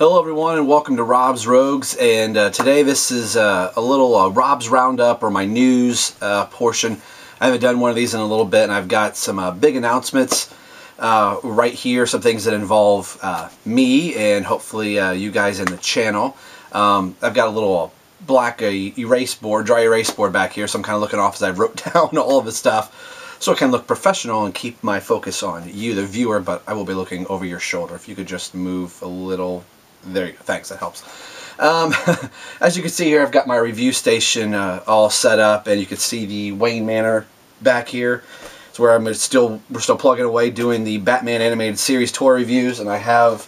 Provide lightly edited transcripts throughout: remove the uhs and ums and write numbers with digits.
Hello everyone and welcome to Rob's Rogues, and today this is a little Rob's Roundup, or my news portion. I haven't done one of these in a little bit, and I've got some big announcemements right here, some things that involve me and hopefully you guys in the channel. I've got a little black erase board, dry erase board back here, so I'm kind of looking off as I wrote down all of the stuff, so I can look professional and keep my focus on you, the viewer, but I will be looking over your shoulder. If you could just move a little. There you go. Thanks, that helps. As you can see here, I've got my review station all set up, and you can see the Wayne Manor back here. It's where we're still plugging away doing the Batman animated series toy reviews, and I have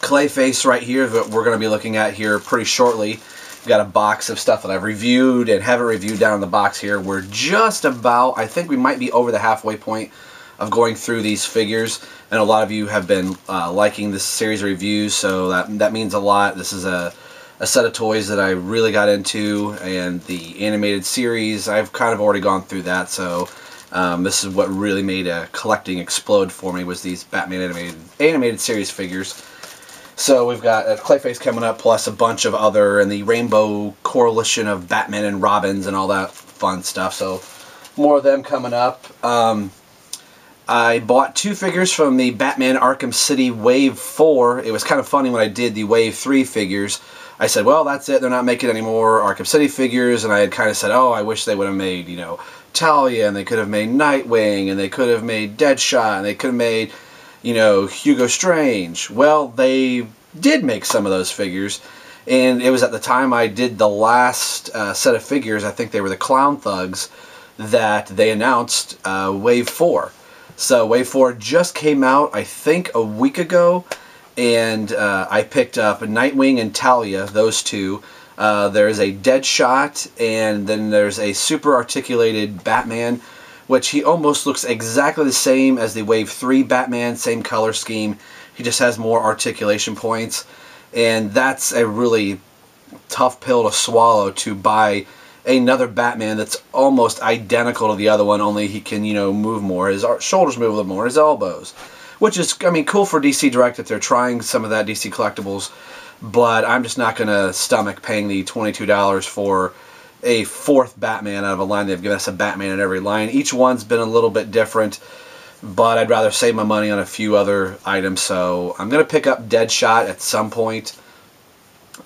Clayface right here that we're going to be looking at here pretty shortly. We've got a box of stuff that I've reviewed and haven't reviewed down in the box here. We're just about, I think we might be over the halfway point of going through these figures, and a lot of you have been liking this series of reviews, so that means a lot. This is a set of toys that I really got into, and the animated series, I've kind of already gone through that, so this is what really made collecting explode for me, was these Batman animated series figures. So we've got Clayface coming up, plus a bunch of other, and the Rainbow Coalition of Batman and Robins and all that fun stuff, so more of them coming up. I bought 2 figures from the Batman Arkham City Wave 4. It was kind of funny when I did the Wave 3 figures. I said, well, that's it. They're not making any more Arkham City figures. And I had kind of said, oh, I wish they would have made, you know, Talia, and they could have made Nightwing, and they could have made Deadshot, and they could have made, you know, Hugo Strange. Well, they did make some of those figures. And it was at the time I did the last set of figures, I think they were the Clown Thugs, that they announced Wave 4. So Wave 4 just came out, I think, a week ago, and I picked up Nightwing and Talia, those two. There's a Deadshot, and then there's a super articulated Batman, which he almost looks exactly the same as the Wave 3 Batman, same color scheme. He just has more articulation points, and that's a really tough pill to swallow, to buy another Batman that's almost identical to the other one, only he can, you know, move more. His shoulders move a little more, his elbows. Which is, I mean, cool for DC Direct that they're trying some of that DC Collectibles, but I'm just not going to stomach paying the $22 for a 4th Batman out of a line. They've given us a Batman in every line. Each one's been a little bit different, but I'd rather save my money on a few other items, so I'm going to pick up Deadshot at some point,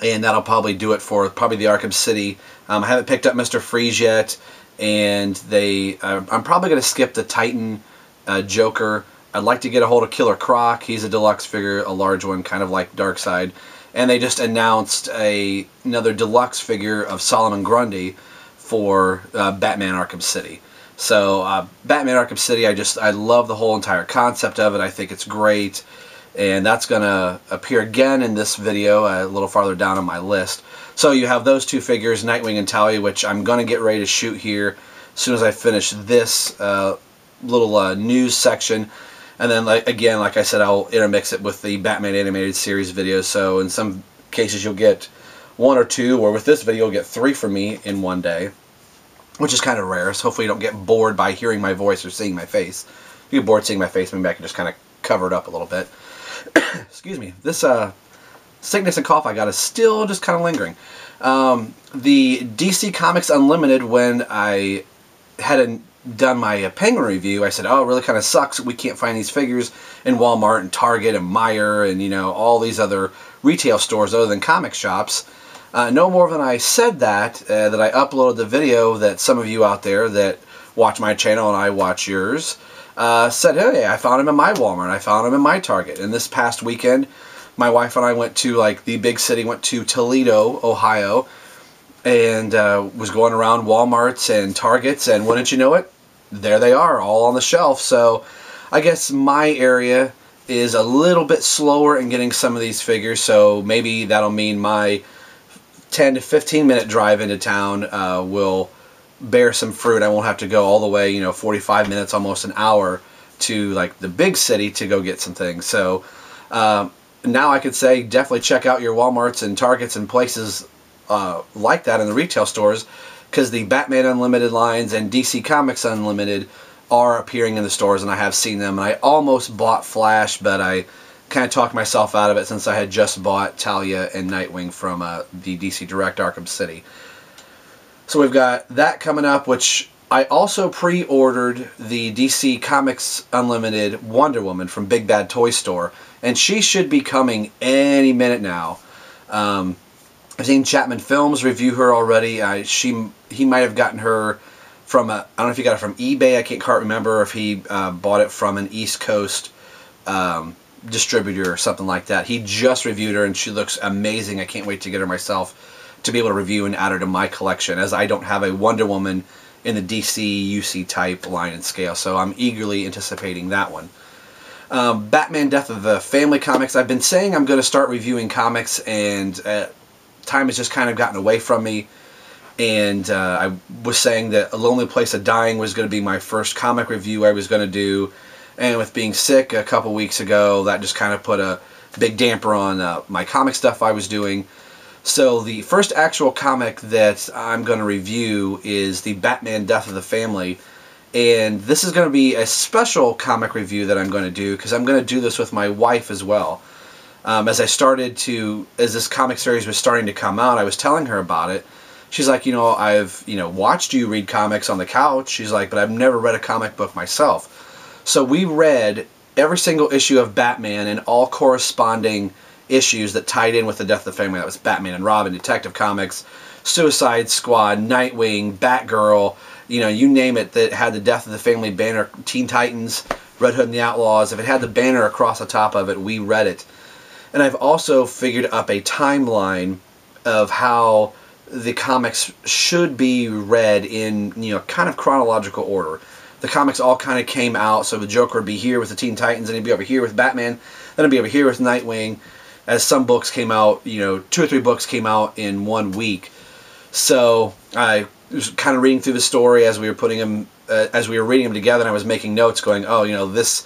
and that'll probably do it for probably the Arkham City. I haven't picked up Mr. Freeze yet, and I'm probably going to skip the Titan Joker. I'd like to get a hold of Killer Croc. He's a deluxe figure, a large one, kind of like Darkseid. And they just announced another deluxe figure of Solomon Grundy for Batman Arkham City. So Batman Arkham City, I love the whole entire concept of it. I think it's great. And that's going to appear again in this video a little farther down on my list. So you have those 2 figures, Nightwing and Talia, which I'm going to get ready to shoot here as soon as I finish this little news section. And then, again, like I said, I'll intermix it with the Batman animated series videos. So in some cases you'll get 1 or 2, or with this video you'll get 3 from me in one day, which is kind of rare. So hopefully you don't get bored by hearing my voice or seeing my face. If you get bored seeing my face, maybe I can just kind of cover it up a little bit. Excuse me. This sickness and cough I got is still just kind of lingering. The DC Comics Unlimited, when I hadn't done my Penguin review, I said, oh, it really kind of sucks we can't find these figures in Walmart and Target and Meijer and, you know, all these other retail stores other than comic shops. No more than I said that I uploaded the video that some of you out there that watch my channel and I watch yours said, hey, I found him in my Walmart, I found him in my Target. And this past weekend, my wife and I went to, like, the big city, went to Toledo, Ohio, and was going around Walmarts and Targets, and wouldn't you know it, there they are, all on the shelf. So I guess my area is a little bit slower in getting some of these figures, so maybe that'll mean my 10 to 15 minute drive into town will bear some fruit. I won't have to go all the way, you know, 45 minutes, almost an hour, to like the big city to go get some things. So now I could say definitely check out your Walmarts and Targets and places like that in the retail stores, because the Batman Unlimited lines and DC Comics Unlimited are appearing in the stores, and I have seen them. And I almost bought Flash, but I kind of talked myself out of it since I had just bought Talia and Nightwing from the DC Direct Arkham City. So we've got that coming up, which I also pre-ordered the DC Comics Unlimited Wonder Woman from Big Bad Toy Store, and she should be coming any minute now. I've seen Chapman Films review her already. He might have gotten her from I don't know if he got it from eBay. I can't quite remember if he bought it from an East Coast distributor or something like that. He just reviewed her, and she looks amazing. I can't wait to get her myself to be able to review and add her to my collection, as I don't have a Wonder Woman in the DC UC type line and scale, so I'm eagerly anticipating that one. Batman Death of the Family comics. I've been saying I'm going to start reviewing comics, and time has just kind of gotten away from me, and I was saying that A Lonely Place of Dying was going to be my first comic review I was going to do, and with being sick a couple weeks ago, that just kind of put a big damper on my comic stuff I was doing. So the first actual comic that I'm going to review is the Batman Death of the Family, and this is going to be a special comic review that I'm going to do, because I'm going to do this with my wife as well. As this comic series was starting to come out, I was telling her about it. She's like, I've watched you read comics on the couch. She's like, but I've never read a comic book myself. So we read every single issue of Batman and all corresponding issues that tied in with the Death of the Family. That was Batman and Robin, Detective Comics, Suicide Squad, Nightwing, Batgirl, you name it that had the Death of the Family banner, Teen Titans, Red Hood and the Outlaws. If it had the banner across the top of it, we read it. And I've also figured up a timeline of how the comics should be read in, kind of chronological order. The comics all kind of came out, so the Joker would be here with the Teen Titans, and he'd be over here with Batman, then he'd be over here with Nightwing, as some books came out, 2 or 3 books came out in 1 week. So I was kind of reading through the story as we were reading them together, and I was making notes going, oh, this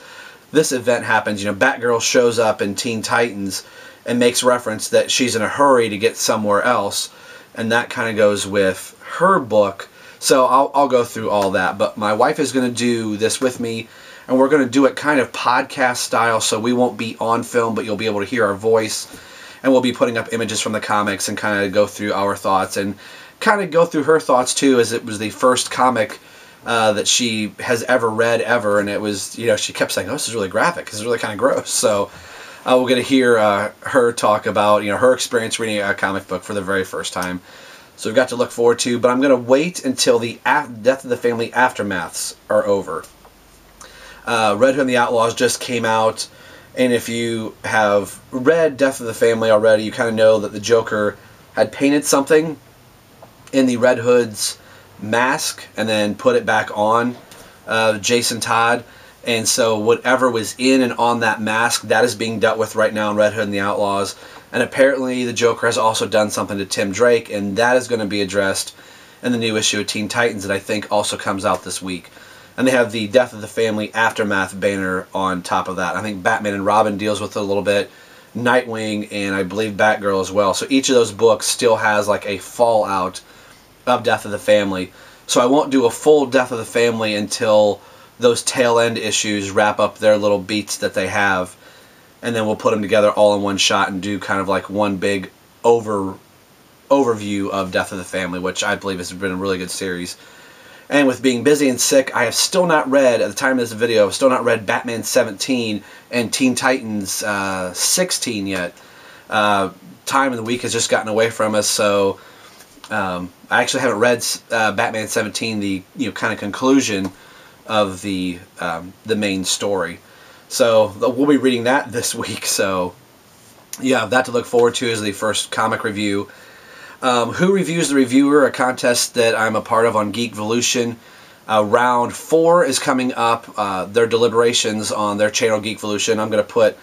event happens. Batgirl shows up in Teen Titans and makes reference that she's in a hurry to get somewhere else, and that kind of goes with her book. So I'll go through all that, but my wife is going to do this with me, and we're going to do it kind of podcast style, so we won't be on film, but you'll be able to hear our voice, and we'll be putting up images from the comics and kind of go through our thoughts, and kind of go through her thoughts too, as it was the first comic that she has ever read ever, and it was, she kept saying, oh, this is really graphic, this is really kind of gross. So we're going to hear her talk about, her experience reading a comic book for the very first time. So we've got to look forward to, but I'm going to wait until the Death of the Family aftermaths are over. Red Hood and the Outlaws just came out, and if you have read Death of the Family already, you kind of know that the Joker had painted something in the Red Hood's mask and then put it back on Jason Todd, and so whatever was in and on that mask, that is being dealt with right now in Red Hood and the Outlaws. And apparently the Joker has also done something to Tim Drake, and that is going to be addressed in the new issue of Teen Titans that I think also comes out this week. And they have the Death of the Family Aftermath banner on top of that. I think Batman and Robin deals with it a little bit, Nightwing, and I believe Batgirl as well. So each of those books still has like a fallout of Death of the Family. So I won't do a full Death of the Family until those tail end issues wrap up their little beats that they have. And then we'll put them together all in one shot and do kind of like one big overview of Death of the Family, which I believe has been a really good series. And with being busy and sick, I have still not read, at the time of this video, I've still not read Batman 17 and Teen Titans 16 yet. Time in the week has just gotten away from us, so I actually haven't read Batman 17, the kind of conclusion of the main story. So we'll be reading that this week, so yeah, that to look forward to as the first comic review. Who Reviews the Reviewer, a contest that I'm a part of on Geekvolution. Round 4 is coming up. Their deliberations on their channel Geekvolution. I'm going to put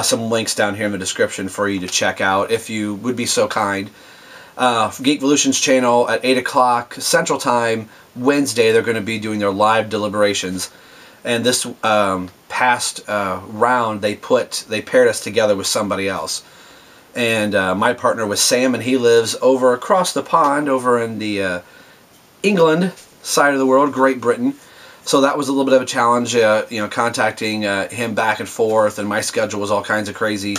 some links down here in the description for you to check out if you would be so kind. Geekvolution's channel at 8 o'clock Central Time, Wednesday, they're going to be doing their live deliberations. And this past round, they paired us together with somebody else. And my partner was Sam, and he lives over across the pond, over in the England side of the world, Great Britain. So that was a little bit of a challenge, contacting him back and forth, and my schedule was all kinds of crazy.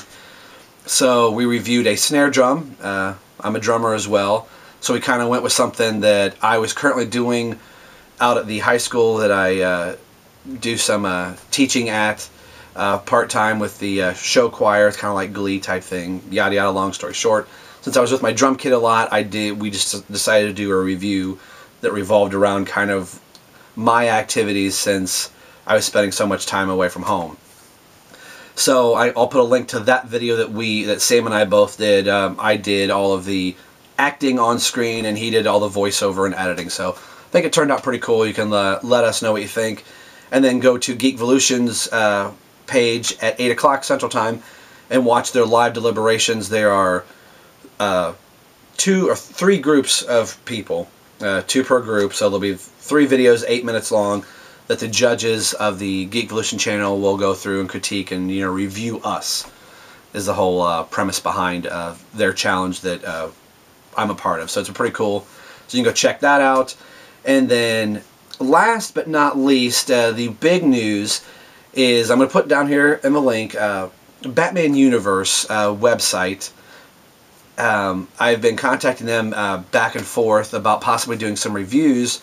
So we reviewed a snare drum. I'm a drummer as well, so we kind of went with something that I was currently doing out at the high school that I do some teaching at part-time with the show choir. It's kind of like Glee type thing, yada yada, long story short. Since I was with my drum kit a lot, we just decided to do a review that revolved around kind of my activities since I was spending so much time away from home. So I'll put a link to that video that Sam and I both did. I did all of the acting on screen, and he did all the voiceover and editing. So I think it turned out pretty cool. You can let us know what you think. And then go to Geekvolution's page at 8 o'clock Central Time and watch their live deliberations. There are 2 or 3 groups of people, 2 per group, so there'll be 3 videos 8 minutes long that the judges of the Geekvolution channel will go through and critique and review us, is the whole premise behind their challenge that I'm a part of. So it's pretty cool. So you can go check that out. And then last but not least, the big news is, I'm going to put down here in the link, Batman Universe website. I've been contacting them back and forth about possibly doing some reviews,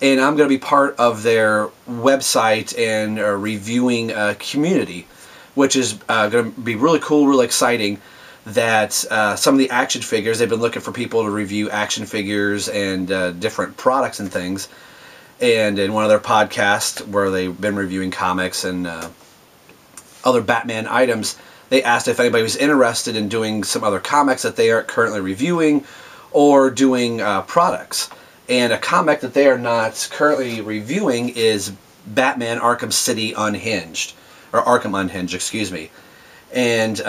and I'm going to be part of their website and reviewing community, which is going to be really cool, really exciting. That some of the action figures, they've been looking for people to review action figures and different products and things. And in one of their podcasts where they've been reviewing comics and other Batman items, they asked if anybody was interested in doing some other comics that they aren't currently reviewing, or doing products. And a comic that they are not currently reviewing is Batman Arkham City Unhinged, or Arkham Unhinged, excuse me. And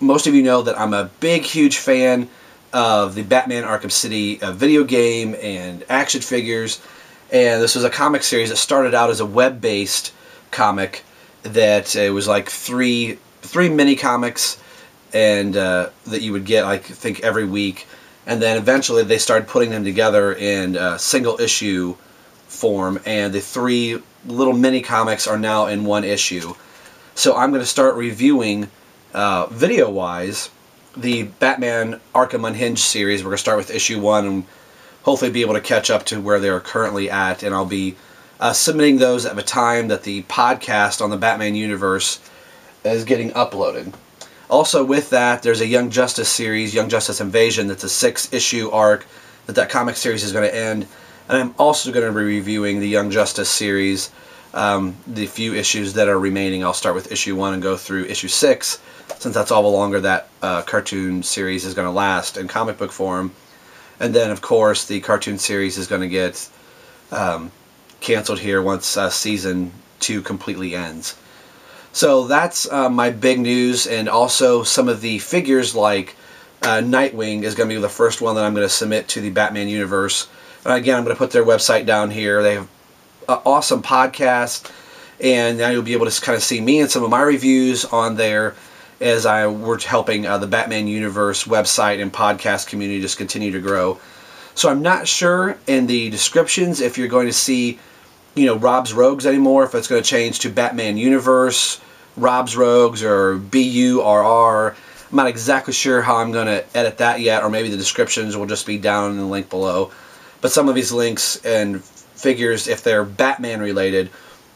most of you know that I'm a big, huge fan of the Batman Arkham City video game and action figures. And this was a comic series that started out as a web-based comic that it was like three mini comics, and that you would get, I think, every week. And then eventually they started putting them together in single issue form, and the 3 little mini comics are now in 1 issue. So I'm going to start reviewing video-wise the Batman Arkham Unhinged series. We're going to start with issue 1 and hopefully be able to catch up to where they are currently at, and I'll be submitting those at the time that the podcast on the Batman Universe is getting uploaded. Also with that, there's a Young Justice series, Young Justice Invasion, that's a 6-issue arc that comic series is going to end. And I'm also going to be reviewing the Young Justice series, the few issues that are remaining. I'll start with issue 1 and go through issue 6, since that's all the longer that cartoon series is going to last in comic book form. And then, of course, the cartoon series is going to get canceled here once season 2 completely ends. So that's my big news, and also some of the figures like Nightwing is going to be the first one that I'm going to submit to the Batman Universe. And again, I'm going to put their website down here. They have an awesome podcast, and now you'll be able to kind of see me and some of my reviews on there as we're helping the Batman Universe website and podcast community just continue to grow. So I'm not sure in the descriptions if you're going to see Rob's Rogues anymore, if it's going to change to Batman Universe, Rob's Rogues, or BURR. I'm not exactly sure how I'm going to edit that yet, or maybe the descriptions will just be down in the link below. But some of these links and figures, if they're Batman related,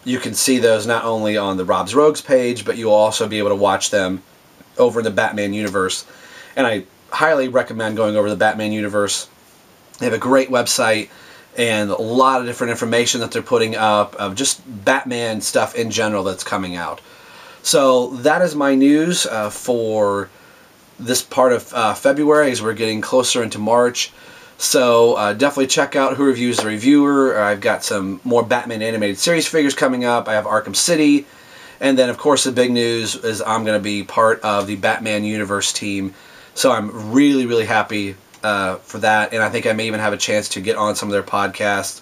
you can see those not only on the Rob's Rogues page, but you'll also be able to watch them over in the Batman Universe. And I highly recommend going over to the Batman Universe. They have a great website and a lot of different information that they're putting up of just Batman stuff in general that's coming out. So that is my news for this part of February, as we're getting closer into March. So definitely check out Who Reviews the Reviewer. I've got some more Batman animated series figures coming up. I have Arkham City. And then, of course, the big news is I'm going to be part of the Batman Universe team. So I'm really, really happy for that, and I think I may even have a chance to get on some of their podcasts